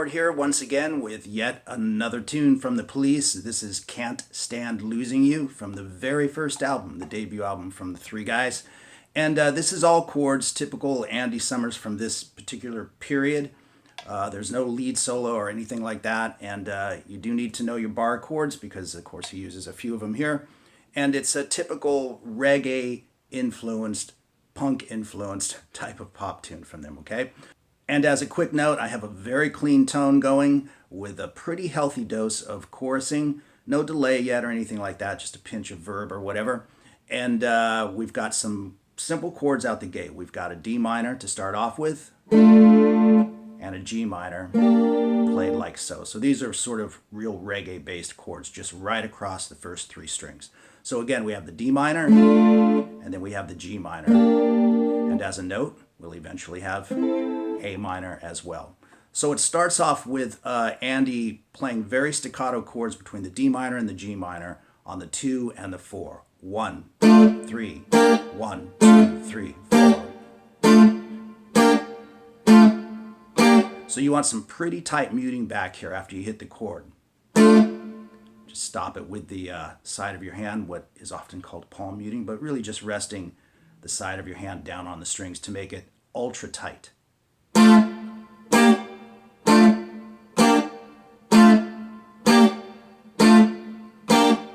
Howard here once again with yet another tune from the Police. This is Can't Stand Losing You from the very first album, the debut album from the three guys. And this is all chords, typical Andy Summers from this particular period. There's no lead solo or anything like that, and you do need to know your bar chords because, of course, he uses a few of them here. And it's a typical reggae-influenced, punk-influenced type of pop tune from them, okay? And as a quick note, I have a very clean tone going with a pretty healthy dose of chorusing. No delay yet or anything like that, just a pinch of verb or whatever. And we've got some simple chords out the gate. We've got a D minor to start off with and a G minor played like so. So these are sort of real reggae-based chords, just right across the first three strings. So again, we have the D minor, and then we have the G minor. And as a note, we'll eventually have A minor as well. So it starts off with Andy playing very staccato chords between the D minor and the G minor on the 2 and the 4. 1, 3, 1, 2, 3, 4. So you want some pretty tight muting back here after you hit the chord. Just stop it with the side of your hand, what is often called palm muting, but really just resting the side of your hand down on the strings to make it ultra tight.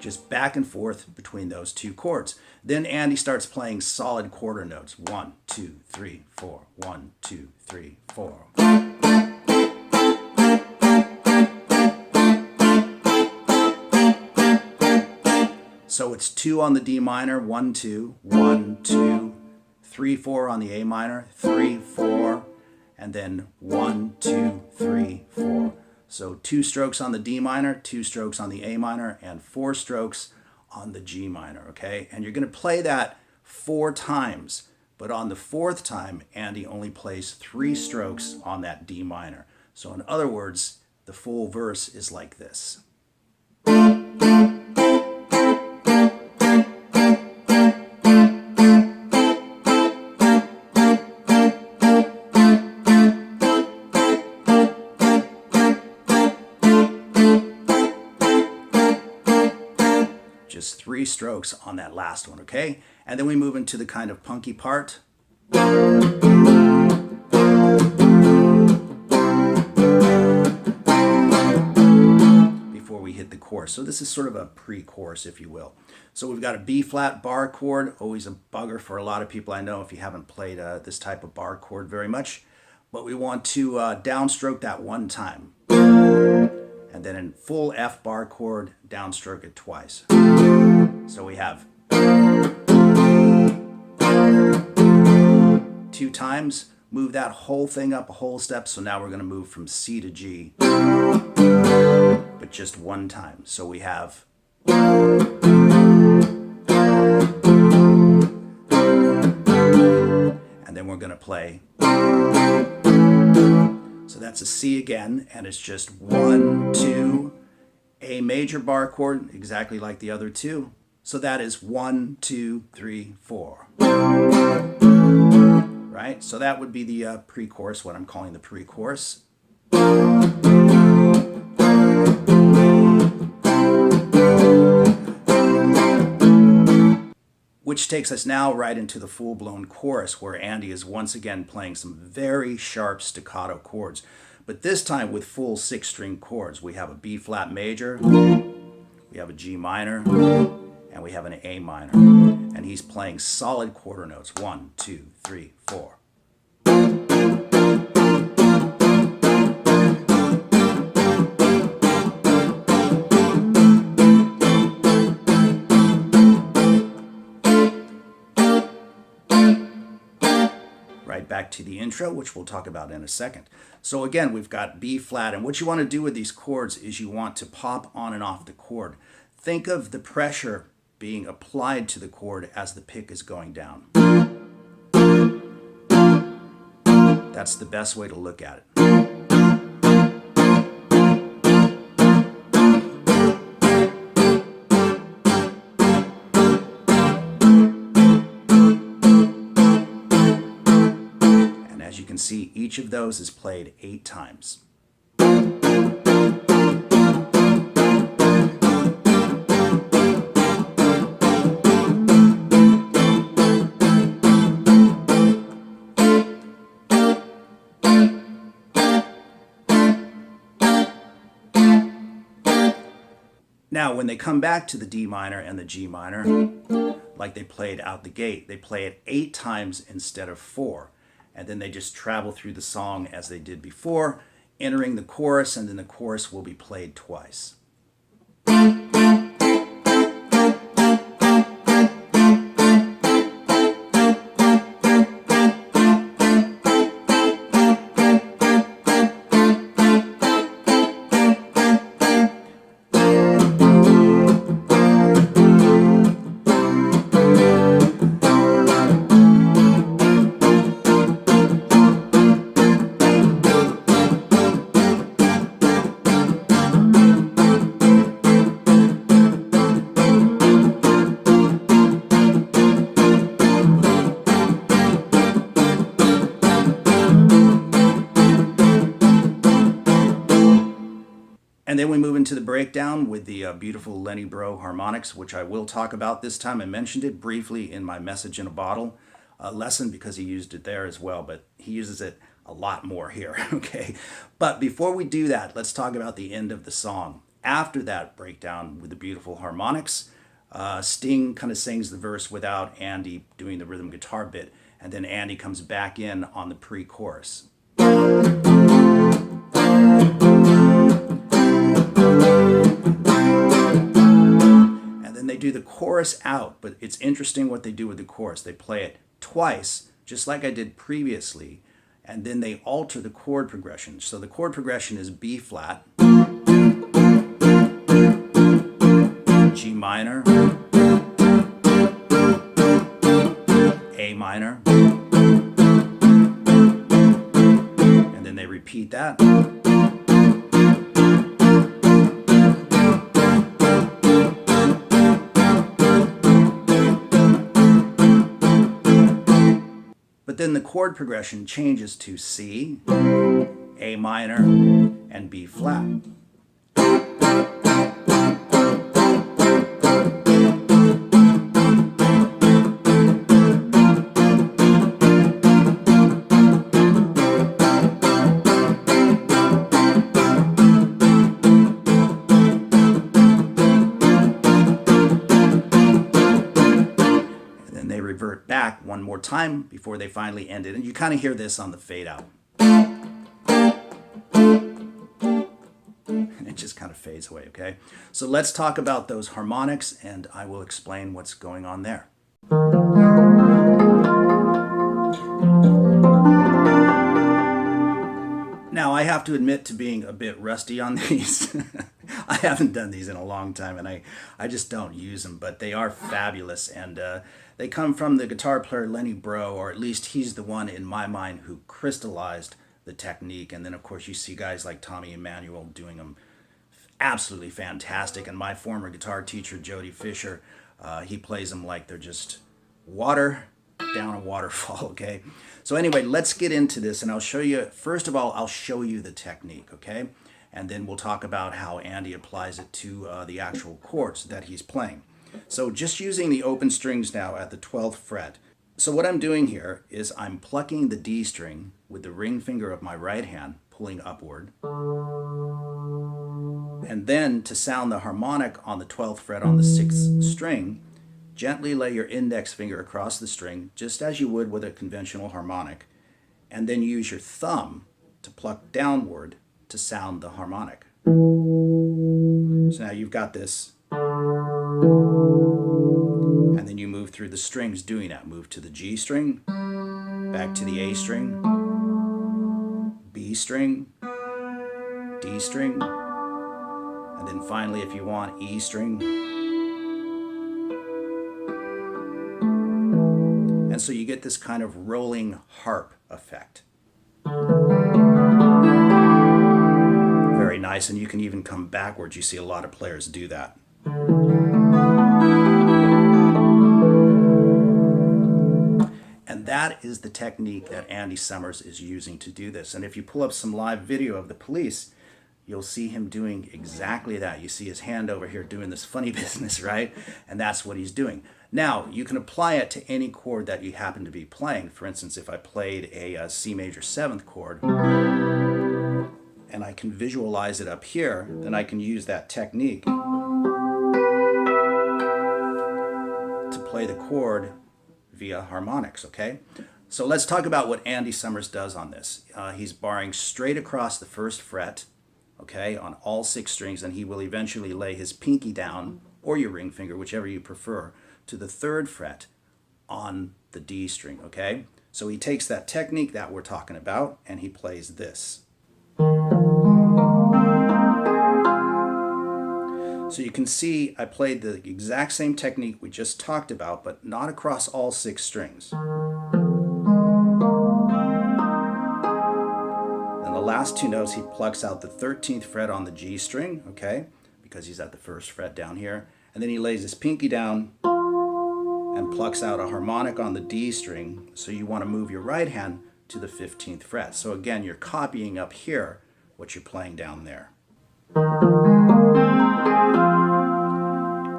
Just back and forth between those two chords. Then Andy starts playing solid quarter notes. 1, 2, 3, 4. 1, 2, 3, 4. So it's 2 on the D minor, 1, 2, 1, 2, 3, 4 on the A minor, 3, 4, and then 1, 2, 3, 4. So 2 strokes on the D minor, 2 strokes on the A minor, and 4 strokes on the G minor, okay? And you're going to play that 4 times, but on the 4th time, Andy only plays 3 strokes on that D minor. So in other words, the full verse is like this. Just 3 strokes on that last one, okay? And then we move into the kind of punky part. Before we hit the chorus. So this is sort of a pre-chorus, if you will. So we've got a B flat bar chord, always a bugger for a lot of people I know if you haven't played this type of bar chord very much. But we want to downstroke that 1 time. And then in full F bar chord, downstroke it twice. So we have 2 times, move that whole thing up a whole step. So now we're going to move from C to G, but just 1 time. So we have and then we're going to play. So that's a C again, and it's just 1, 2, A major bar chord, exactly like the other 2. So that is 1, 2, 3, 4. Right? So that would be the pre-chorus, what I'm calling the pre-chorus. Which takes us now right into the full-blown chorus where Andy is once again playing some very sharp staccato chords. But this time with full 6-string chords. We have a B flat major, we have a G minor, and we have an A minor. And he's playing solid quarter notes. 1, 2, 3, 4. Right back to the intro, which we'll talk about in a second. So again, we've got B flat, and what you want to do with these chords is you want to pop on and off the chord. Think of the pressure being applied to the chord as the pick is going down. That's the best way to look at it. And as you can see, each of those is played 8 times. Now, when they come back to the D minor and the G minor, like they played out the gate, they play it 8 times instead of 4. And then they just travel through the song as they did before, entering the chorus, and then the chorus will be played twice. And then we move into the breakdown with the beautiful Lenny Bro Harmonics, which I will talk about this time. I mentioned it briefly in my Message in a Bottle lesson because he used it there as well, but he uses it a lot more here, okay? But before we do that, let's talk about the end of the song. After that breakdown with the beautiful harmonics, Sting kind of sings the verse without Andy doing the rhythm guitar bit, and then Andy comes back in on the pre-chorus. They do the chorus out, but it's interesting what they do with the chorus. They play it twice, just like I did previously, and then they alter the chord progression. So the chord progression is B flat, G minor, A minor, and then they repeat that. But then the chord progression changes to C, A minor, and B flat. Revert back one more time before they finally end it. And you kind of hear this on the fade out. And it just kind of fades away, okay? So let's talk about those harmonics and I will explain what's going on there. Now, I have to admit to being a bit rusty on these. I haven't done these in a long time, and I just don't use them, but they are fabulous, and they come from the guitar player Lenny Bro, or at least he's the one in my mind who crystallized the technique, and then, of course, you see guys like Tommy Emmanuel doing them absolutely fantastic, and my former guitar teacher, Jody Fisher, he plays them like they're just water down a waterfall, okay? So anyway, let's get into this, and I'll show you, first of all, I'll show you the technique, okay? And then we'll talk about how Andy applies it to the actual chords that he's playing. So just using the open strings now at the 12th fret. So what I'm doing here is I'm plucking the D string with the ring finger of my right hand, pulling upward. And then to sound the harmonic on the 12th fret on the 6th string, gently lay your index finger across the string, just as you would with a conventional harmonic, and then use your thumb to pluck downward to sound the harmonic. So now you've got this, and then you move through the strings doing that. Move to the G string, back to the A string, B string, D string, and then finally, if you want, E string. And so you get this kind of rolling harp effect. Very nice, and you can even come backwards. You see a lot of players do that. And that is the technique that Andy Summers is using to do this. And if you pull up some live video of the Police, you'll see him doing exactly that. You see his hand over here doing this funny business, right? And that's what he's doing. Now, you can apply it to any chord that you happen to be playing. For instance, if I played a C major 7th chord, and I can visualize it up here, then I can use that technique. play the chord via harmonics, okay? So let's talk about what Andy Summers does on this. He's barring straight across the first fret, okay, on all 6 strings, and he will eventually lay his pinky down, or your ring finger, whichever you prefer, to the 3rd fret on the D string, okay? So he takes that technique that we're talking about, and he plays this. So you can see I played the exact same technique we just talked about, but not across all 6 strings. Then the last 2 notes, he plucks out the 13th fret on the G string, okay, because he's at the 1st fret down here. And then he lays his pinky down and plucks out a harmonic on the D string. So you want to move your right hand to the 15th fret. So again, you're copying up here what you're playing down there.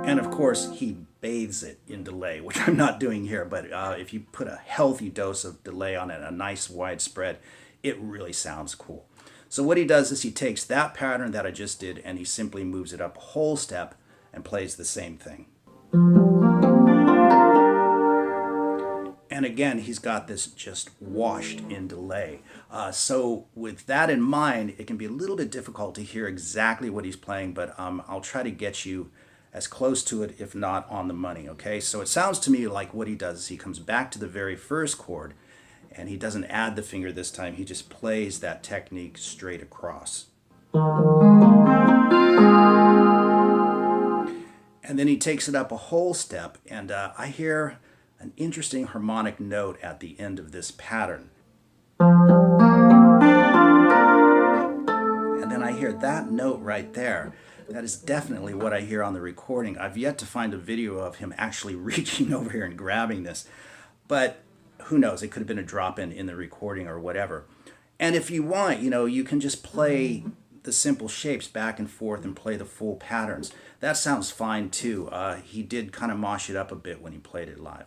And of course, he bathes it in delay, which I'm not doing here, but if you put a healthy dose of delay on it, a nice widespread, it really sounds cool. So what he does is he takes that pattern that I just did and he simply moves it up a whole step and plays the same thing. And again, he's got this just washed in delay. So with that in mind, it can be a little bit difficult to hear exactly what he's playing, but I'll try to get you as close to it, if not on the money, okay? So it sounds to me like what he does is he comes back to the very first chord, and he doesn't add the finger this time, he just plays that technique straight across. And then he takes it up a whole step, and I hear an interesting harmonic note at the end of this pattern. And then I hear that note right there. That is definitely what I hear on the recording. I've yet to find a video of him actually reaching over here and grabbing this, but who knows, it could have been a drop-in in the recording or whatever. And if you want, you can just play the simple shapes back and forth and play the full patterns. That sounds fine too. He did kind of mosh it up a bit when he played it live.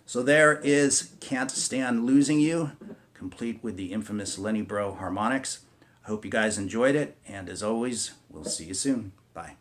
So there is Can't Stand Losing You, complete with the infamous Lenny Bro harmonics. I hope you guys enjoyed it, and as always, we'll see you soon. Bye.